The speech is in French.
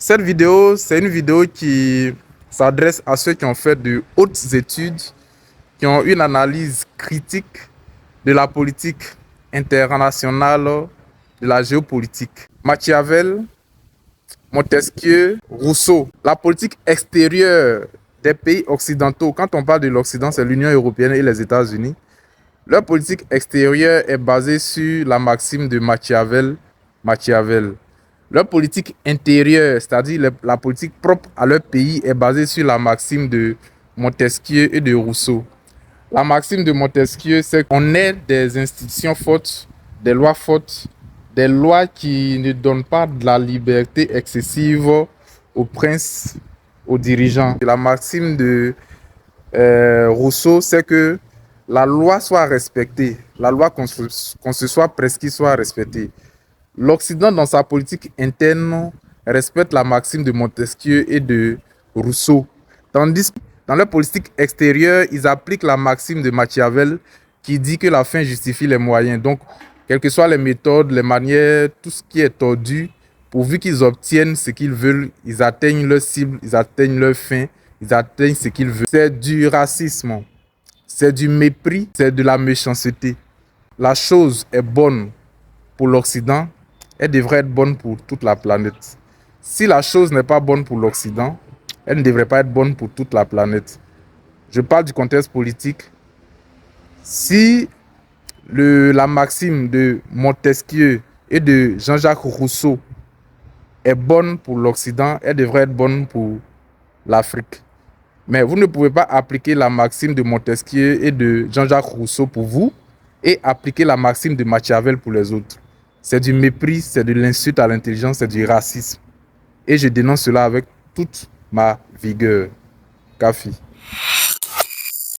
Cette vidéo, c'est une vidéo qui s'adresse à ceux qui ont fait de hautes études, qui ont une analyse critique de la politique internationale, de la géopolitique. Machiavel, Montesquieu, Rousseau. La politique extérieure des pays occidentaux, quand on parle de l'Occident, c'est l'Union européenne et les États-Unis. Leur politique extérieure est basée sur la maxime de Machiavel. Leur politique intérieure, c'est-à-dire la politique propre à leur pays, est basée sur la maxime de Montesquieu et de Rousseau. La maxime de Montesquieu, c'est qu'on ait des institutions fortes, des lois fortes, des lois qui ne donnent pas de la liberté excessive aux princes, aux dirigeants. La maxime de Rousseau, c'est que la loi soit respectée, la loi qu'on se soit prescrit soit respectée. L'Occident, dans sa politique interne, respecte la maxime de Montesquieu et de Rousseau. Tandis que dans leur politique extérieure, ils appliquent la maxime de Machiavel qui dit que la fin justifie les moyens. Donc, quelles que soient les méthodes, les manières, tout ce qui est tordu, pourvu qu'ils obtiennent ce qu'ils veulent, ils atteignent leur cible, ils atteignent leur fin, ils atteignent ce qu'ils veulent. C'est du racisme, c'est du mépris, c'est de la méchanceté. La chose est bonne pour l'Occident, elle devrait être bonne pour toute la planète. Si la chose n'est pas bonne pour l'Occident, elle ne devrait pas être bonne pour toute la planète. Je parle du contexte politique. Si la maxime de Montesquieu et de Jean-Jacques Rousseau est bonne pour l'Occident, elle devrait être bonne pour l'Afrique. Mais vous ne pouvez pas appliquer la maxime de Montesquieu et de Jean-Jacques Rousseau pour vous et appliquer la maxime de Machiavel pour les autres. C'est du mépris, c'est de l'insulte à l'intelligence, c'est du racisme. Et je dénonce cela avec toute ma vigueur. Kafi.